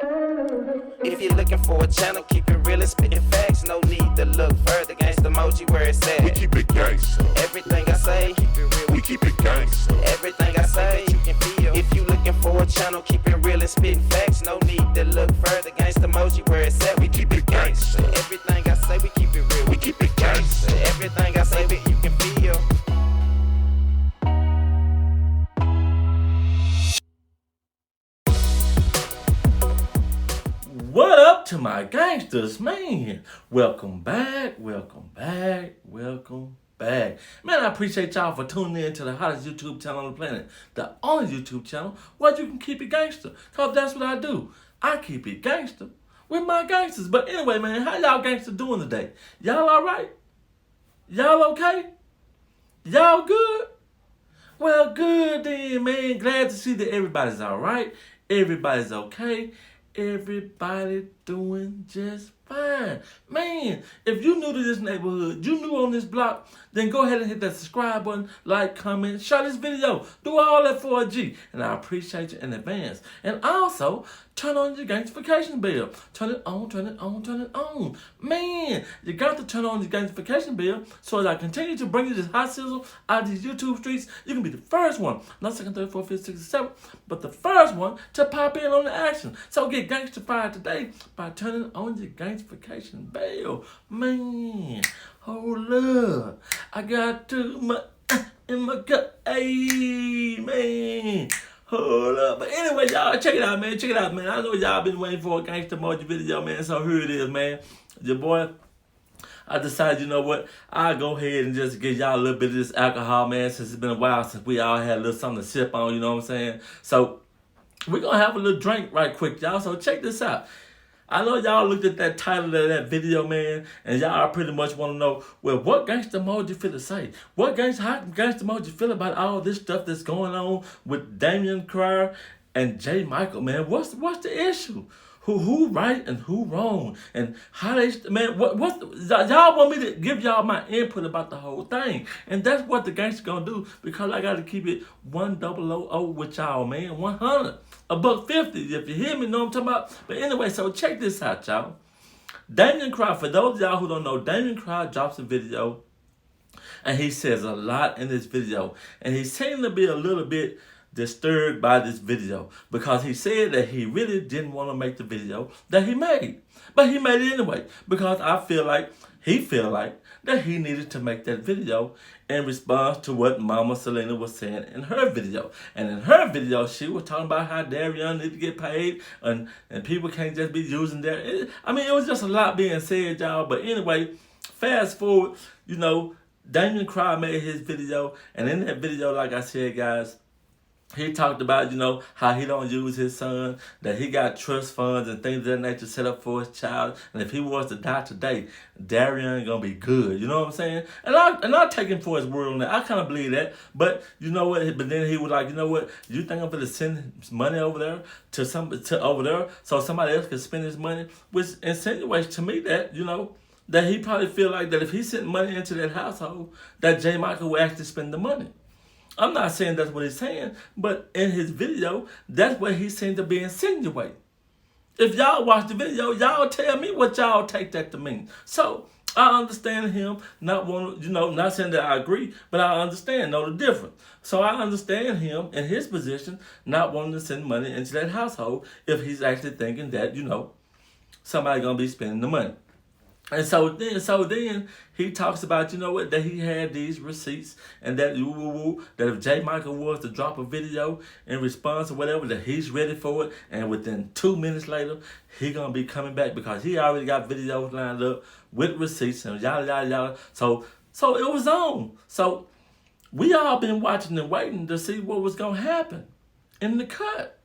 If you're looking for a channel, keep it real and spitting facts. No need to look further. Gangsta emoji where it's at. We keep it gangsta. Everything I say, keep it real. We keep it gangsta. Everything I say, you can feel. If you looking for a channel, keep it real and spitting facts. No need to look further. Gangsta emoji where it's at. We keep it gangsta. Everything I say, we keep it real. We keep it gangsta. Everything I say, you can feel. What up to my gangsters, man? Welcome back, welcome back, welcome back. Man, I appreciate y'all for tuning in to the hottest YouTube channel on the planet. The only YouTube channel where you can keep it gangster. Cause that's what I do. I keep it gangster with my gangsters. But anyway, man, how y'all gangsters doing today? Y'all alright? Y'all okay? Y'all good? Well, good then, man. Glad to see that everybody's alright. Everybody's okay. Everybody doing just fine. Man, if you new to this neighborhood, you new on this block, then go ahead and hit that subscribe button, like, comment, share this video. Do all that for a G. And I appreciate you in advance. And also, turn on your gangstification bell. Turn it on, turn it on, turn it on. Man, you got to turn on your gangstification bell so as I continue to bring you this hot sizzle out of these YouTube streets. You can be the first one, not second, third, fourth, fifth, sixth, seventh, but the first one to pop in on the action. So get gangstified today by turning on your gangstification bell. Man, hold up. I got too much in my cup. Hey, man. Hold up. But anyway, y'all, check it out, man. Check it out, man. I know y'all been waiting for a gangster emoji video, man. So here it is, man. Your boy, I decided, you know what? I'll go ahead and just give y'all a little bit of this alcohol, man, since it's been a while since we all had a little something to sip on, you know what I'm saying? So we're going to have a little drink right quick, y'all. So check this out. I know y'all looked at that title of that video, man, and y'all pretty much want to know, well, what gangsta emoji feel to say? How gangsta emoji feel about all this stuff that's going on with Damian Cryer and J. Michael, man? What's the issue? Who right and who wrong? And how they, man, y'all want me to give y'all my input about the whole thing. And that's what the gangster gonna do, because I gotta keep it 1000 with y'all, man. 100. $150. If you hear me, know what I'm talking about? But anyway, so check this out, y'all. Damian Cryer, for those of y'all who don't know, Damian Cryer drops a video and he says a lot in this video. And he seemed to be a little bit disturbed by this video because he said that he really didn't want to make the video that he made. But he made it anyway because he feel like that he needed to make that video in response to what Mama Selena was saying in her video. And in her video, she was talking about how Darian need to get paid and people can't just be using their... it was just a lot being said, y'all. But anyway, fast forward, you know, Damian Cryer made his video. And in that video, like I said, guys, he talked about, you know, how he don't use his son, that he got trust funds and things of that nature set up for his child. And if he was to die today, Darian gonna be good. You know what I'm saying? And I take him for his word on that. I kind of believe that. But you know what? But then he was like, you know what? You think I'm gonna send money over there to over there so somebody else can spend his money? Which insinuates to me that, you know, that he probably feel like that if he sent money into that household, that J. Michael will actually spend the money. I'm not saying that's what he's saying, but in his video, that's what he seemed to be insinuating. If y'all watch the video, y'all tell me what y'all take that to mean. So I understand him not wanting, you know, not saying that I agree, but I understand, know the difference. So I understand him in his position not wanting to send money into that household if he's actually thinking that, you know, somebody gonna be spending the money. And so then he talks about, you know what, that he had these receipts and that that if J. Michael was to drop a video in response or whatever, that he's ready for it. And within 2 minutes later, he gonna be coming back because he already got videos lined up with receipts and yada, yada, yada. So it was on. So we all been watching and waiting to see what was gonna happen in the cut.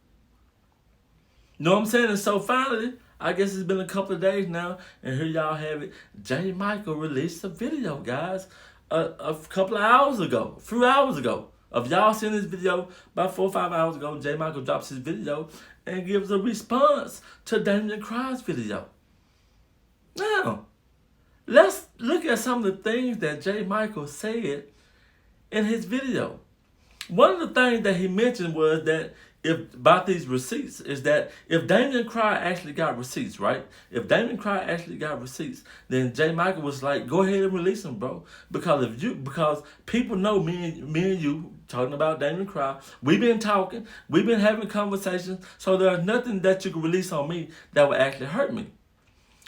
You know what I'm saying? And so finally, I guess it's been a couple of days now, and here y'all have it. J. Michael released a video, guys, a couple of hours ago, a few hours ago. Of y'all seeing this video, about 4 or 5 hours ago, J. Michael drops his video and gives a response to Damian Cryer's video. Now, let's look at some of the things that J. Michael said in his video. One of the things that he mentioned was that if about these receipts is that if Damien Cry actually got receipts, right? If Damien Cry actually got receipts, then J. Michael was like, go ahead and release them, bro. Because people know me and you talking about Damien Cry. We've been talking, we've been having conversations, so there's nothing that you can release on me that would actually hurt me.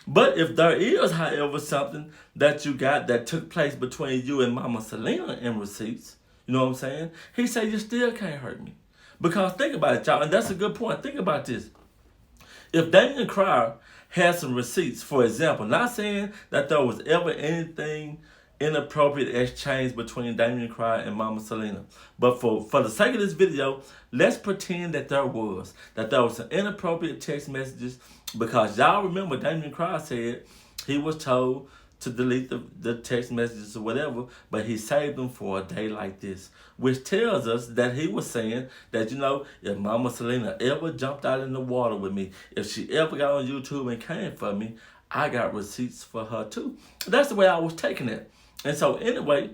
But if there is, however, something that you got that took place between you and Mama Selena in receipts, you know what I'm saying? He said you still can't hurt me. Because think about it, y'all, and that's a good point. Think about this. If Damien Cry had some receipts, for example, not saying that there was ever anything inappropriate exchange between Damien Cry and Mama Selena, but for the sake of this video, let's pretend that there was some inappropriate text messages, because y'all remember Damien Cry said he was told to delete the text messages or whatever, but he saved them for a day like this, which tells us that he was saying that, you know, if Mama Selena ever jumped out in the water with me, if she ever got on YouTube and came for me, I got receipts for her too. That's the way I was taking it. And so anyway,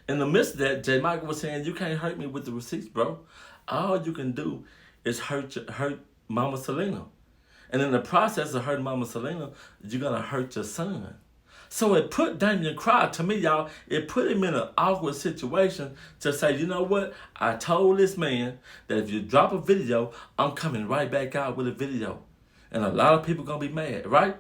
in the midst of that, J. Michael was saying, you can't hurt me with the receipts, bro. All you can do is hurt Mama Selena. And in the process of hurting Mama Selena, you're going to hurt your son. So it put Damien Cry, to me, y'all, it put him in an awkward situation to say, you know what? I told this man that if you drop a video, I'm coming right back out with a video. And a lot of people going to be mad, right?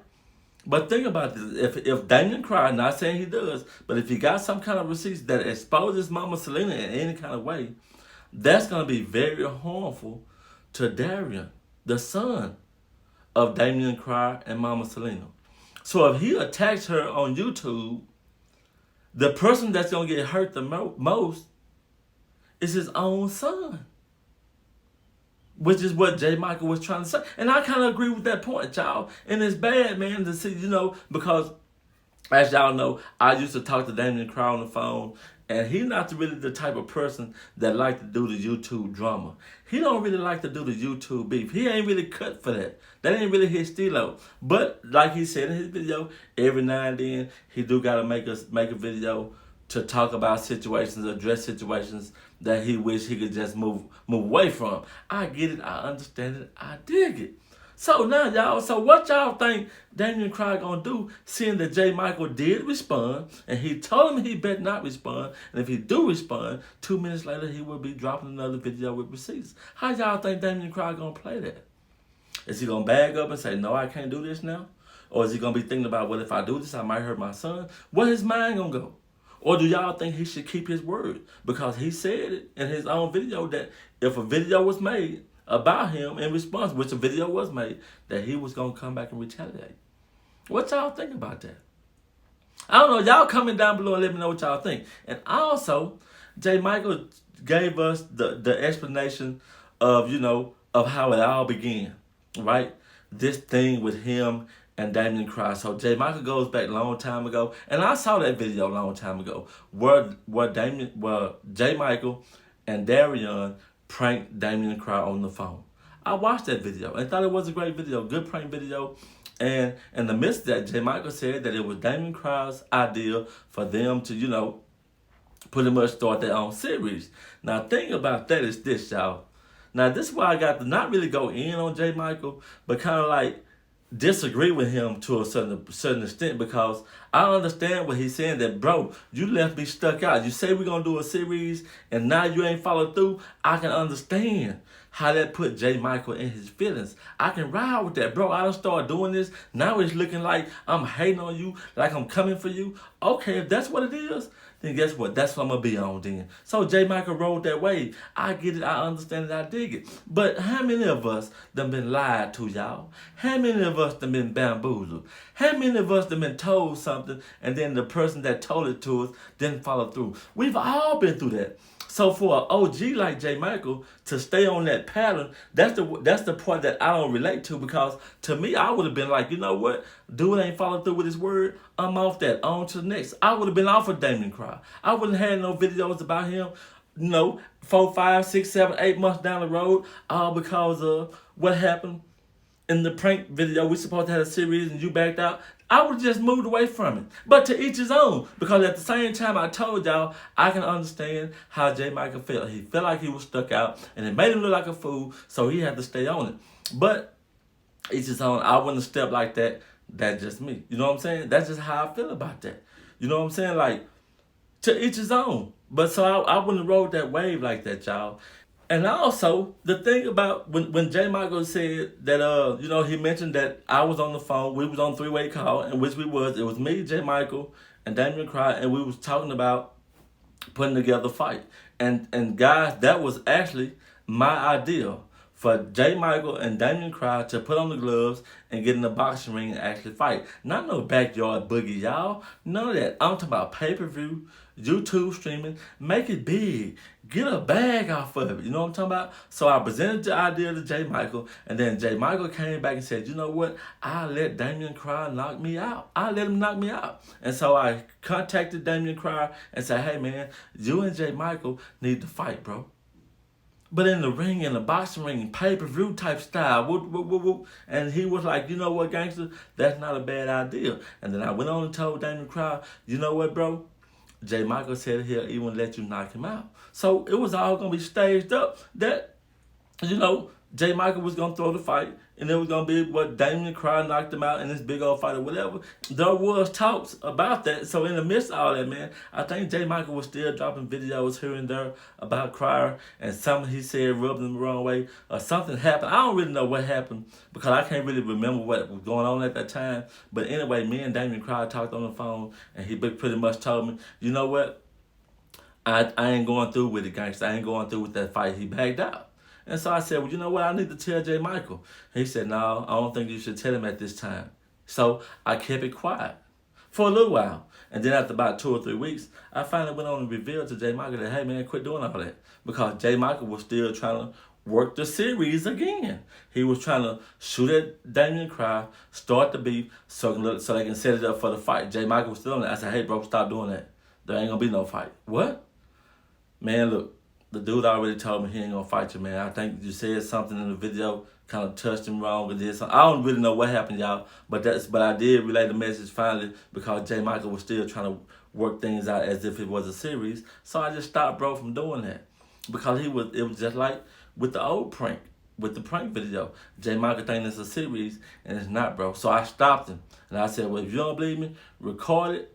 But think about this. If Damien Cry, not saying he does, but if he got some kind of receipts that exposes Mama Selena in any kind of way, that's going to be very harmful to Darian, the son of Damien Cry and Mama Selena. So if he attacks her on YouTube, the person that's going to get hurt the most is his own son. Which is what J. Michael was trying to say. And I kind of agree with that point, y'all. And it's bad, man, to see, you know, because as y'all know, I used to talk to Damien Cry on the phone, and he's not really the type of person that like to do the YouTube drama. He don't really like to do the YouTube beef. He ain't really cut for that. That ain't really his stilo. But like he said in his video, every now and then he do gotta make a video to talk about situations, address situations that he wish he could just move away from. I get it, I understand it, I dig it. So now, y'all, so what y'all think Damien Cry gonna do, seeing that J. Michael did respond, and he told him he better not respond, and if he do respond, 2 minutes later he will be dropping another video with receipts. How y'all think Damien Cry gonna play that? Is he gonna bag up and say, no, I can't do this now? Or is he gonna be thinking about, well, if I do this, I might hurt my son? Where his mind gonna go? Or do y'all think he should keep his word? Because he said it in his own video that if a video was made about him in response, which a video was made, that he was going to come back and retaliate. What y'all think about that? I don't know. Y'all comment down below and let me know what y'all think. And also, J. Michael gave us the explanation of, you know, of how it all began, right? This thing with him and Damien Cry. So J. Michael goes back a long time ago, and I saw that video a long time ago where J. Michael and Darian pranked Damien Cry on the phone. I watched that video and thought it was a great video, good prank video. And in the midst of that, J. Michael said that it was Damien Cry's idea for them to, you know, pretty much start their own series. Now, the thing about that is this, y'all. Now, this is why I got to not really go in on J. Michael, but kind of like disagree with him to a certain extent, because I understand what he's saying, that, bro, you left me stuck out. You say we're going to do a series and now you ain't followed through. I can understand how that put J. Michael in his feelings. I can ride with that, bro. I done started doing this. Now it's looking like I'm hating on you, like I'm coming for you. Okay, if that's what it is, then guess what? That's what I'm going to be on then. So J. Michael rode that wave. I get it. I understand it. I dig it. But how many of us done been lied to, y'all? How many of us done been bamboozled? How many of us done been told something and then the person that told it to us didn't follow through? We've all been through that. So for an OG like J. Michael to stay on that pattern, that's the part that I don't relate to, because to me, I would have been like, you know what? Dude ain't followed through with his word. I'm off that. On to the next. I would have been off of Damien Cry. I wouldn't have had no videos about him, you know, 4, 5, 6, 7, 8 months down the road, all because of what happened in the prank video. We supposed to have a series and you backed out. I would just moved away from it. But to each his own. Because at the same time, I told y'all, I can understand how J. Michael felt. He felt like he was stuck out, and it made him look like a fool, so he had to stay on it. But each his own. I wouldn't have stepped like that. That's just me. You know what I'm saying? That's just how I feel about that. You know what I'm saying? Like, to each his own. But so I wouldn't have rode that wave like that, y'all. And also, the thing about when J. Michael said that, he mentioned that I was on the phone, we was on three-way call, in which it was me, J. Michael, and Damien Cry, and we was talking about putting together a fight. And guys, that was actually my idea for J. Michael and Damien Cry to put on the gloves and get in the boxing ring and actually fight. Not no backyard boogie, y'all. None of that. I'm talking about pay-per-view, YouTube streaming. Make it big. Get a bag off of it. You know what I'm talking about? So I presented the idea to J. Michael, and then J. Michael came back and said, you know what? I'll let Damien Cry knock me out. I'll let him knock me out. And so I contacted Damien Cry and said, hey, man, you and J. Michael need to fight, bro. But in the ring, in the boxing ring, pay-per-view type style. Whoop, whoop, whoop, whoop. And he was like, you know what, gangster? That's not a bad idea. And then I went on and told Damien Cry, you know what, bro? J. Michael said he'll even let you knock him out. So it was all going to be staged up that, J. Michael was going to throw the fight, and it was going to be what Damien Cry knocked him out in this big old fight or whatever. There was talks about that. So in the midst of all that, man, I think J. Michael was still dropping videos here and there about Cryer, and something he said rubbed him the wrong way, or something happened. I don't really know what happened because I can't really remember what was going on at that time. But anyway, me and Damien Cry talked on the phone, and he pretty much told me, you know what? I ain't going through with it, gangster. I ain't going through with that fight. He backed out. And so I said, well, you know what? I need to tell J. Michael. He said, no, I don't think you should tell him at this time. So I kept it quiet for a little while. And then after about 2 or 3 weeks, I finally went on and revealed to J. Michael that, hey, man, quit doing all that. Because J. Michael was still trying to work the series again. He was trying to shoot at Damien Cry, start the beef, so they can set it up for the fight. J. Michael was still on that. I said, hey, bro, stop doing that. There ain't going to be no fight. What? Man, look. The dude already told me he ain't gonna fight you, man. I think you said something in the video, kind of touched him wrong or did something. I don't really know what happened, y'all, but I did relay the message finally because J. Michael was still trying to work things out as if it was a series. So I just stopped bro from doing that because it was just like with the old prank, with the prank video. J. Michael thinks it's a series and it's not, bro. So I stopped him and I said, well, if you don't believe me, record it.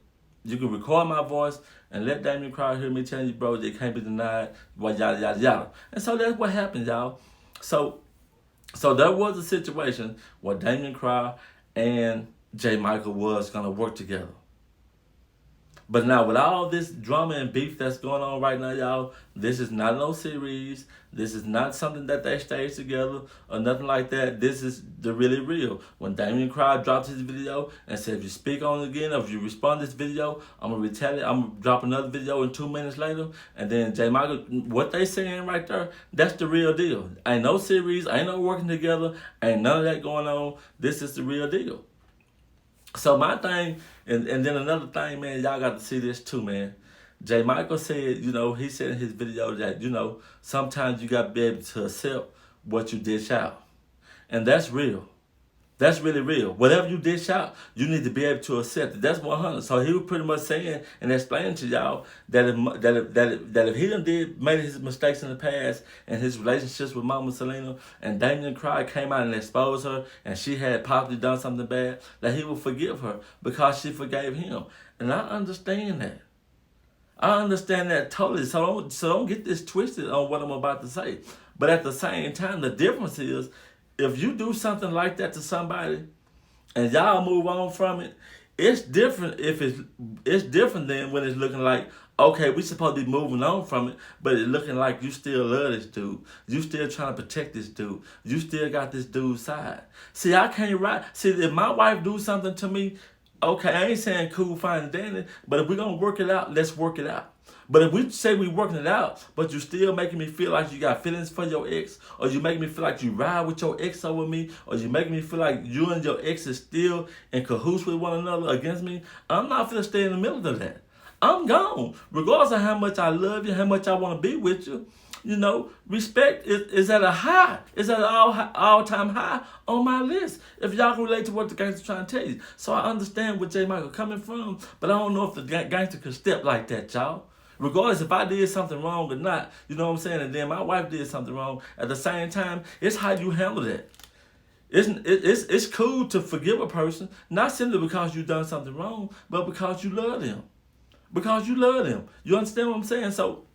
You can record my voice and let Damien Cry hear me telling you, bro, it can't be denied, yada, yada, yada. And so that's what happened, y'all. So there was a situation where Damien Cry and J. Michael was going to work together. But now, with all this drama and beef that's going on right now, y'all, this is not no series. This is not something that they staged together or nothing like that. This is the really real. When Damien Cry dropped his video and said, if you speak on it again, or if you respond to this video, I'm going to retaliate. I'm going to drop another video in 2 minutes later. And then J. Michael, what they saying right there, that's the real deal. Ain't no series. Ain't no working together. Ain't none of that going on. This is the real deal. So my thing, and then another thing, man, y'all got to see this too, man. J. Michael said, he said in his video that, sometimes you got to be able to accept what you dish out. And that's real. That's really real. Whatever you dish out, you need to be able to accept it. That's 100. So he was pretty much saying and explaining to y'all that if he done made his mistakes in the past and his relationships with Mama Selena and Damien Cry came out and exposed her and she had possibly done something bad, that he would forgive her because she forgave him. And I understand that. I understand that totally. So don't get this twisted on what I'm about to say. But at the same time, the difference is, if you do something like that to somebody and y'all move on from it, it's different it's different than when it's looking like, okay, we supposed to be moving on from it, but it's looking like you still love this dude. You still trying to protect this dude. You still got this dude's side. See, I can't see, if my wife do something to me, okay, I ain't saying cool, fine, and dandy, but if we're going to work it out, let's work it out. But if we say we working it out, but you still making me feel like you got feelings for your ex, or you making me feel like you ride with your ex over me, or you making me feel like you and your ex is still in cahoots with one another against me, I'm not finna stay in the middle of that. I'm gone. Regardless of how much I love you, how much I want to be with you, respect is at a high. It's at an all-time high on my list. If y'all can relate to what the gangster trying to tell you. So I understand where J. Michael coming from, but I don't know if the gangster could step like that, y'all. Regardless if I did something wrong or not, you know what I'm saying? And then my wife did something wrong. At the same time, it's how you handle that. It's cool to forgive a person, not simply because you done something wrong, but because you love them. Because you love them. You understand what I'm saying? So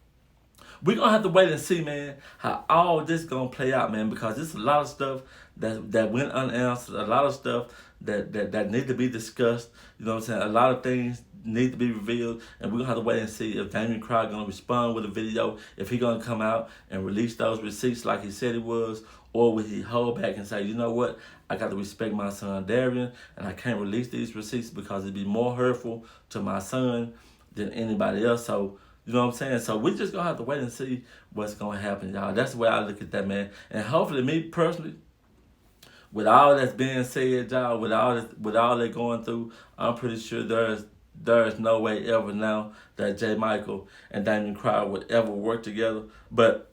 we're going to have to wait and see, man, how all this going to play out, man, because there's a lot of stuff that went unanswered, a lot of stuff that need to be discussed. You know what I'm saying? A lot of things need to be revealed, and we're going to have to wait and see if Damien Crow going to respond with a video, if he going to come out and release those receipts like he said he was, or will he hold back and say, you know what, I got to respect my son Darian, and I can't release these receipts because it'd be more hurtful to my son than anybody else. So, you know what I'm saying? So we just going to have to wait and see what's going to happen, y'all. That's the way I look at that, man. And hopefully, me personally, with all that's being said, y'all, with all they're going through, I'm pretty sure there is no way ever now that J. Michael and Damien Crow would ever work together. But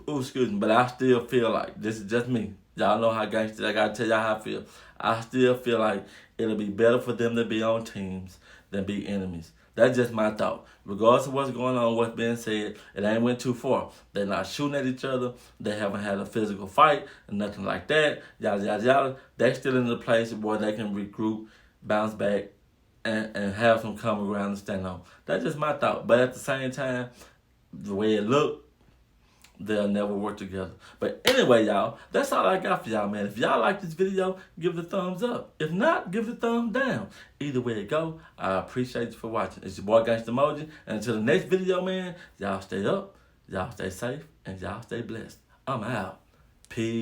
I still feel like, this is just me. Y'all know how gangster, I gotta tell y'all how I feel. I still feel like it'll be better for them to be on teams than be enemies. That's just my thought. Regardless of what's going on, what's being said, it ain't went too far. They're not shooting at each other. They haven't had a physical fight and nothing like that. Yada, yada, yada. They're still in the place where they can regroup, bounce back, and have some common ground to stand on. That's just my thought. But at the same time, the way it looked, they'll never work together. But anyway, y'all, that's all I got for y'all, man. If y'all like this video, give it a thumbs up. If not, give it a thumbs down. Either way it go, I appreciate you for watching. It's your boy Gangsta Moji. And until the next video, man, y'all stay up, y'all stay safe, and y'all stay blessed. I'm out. Peace.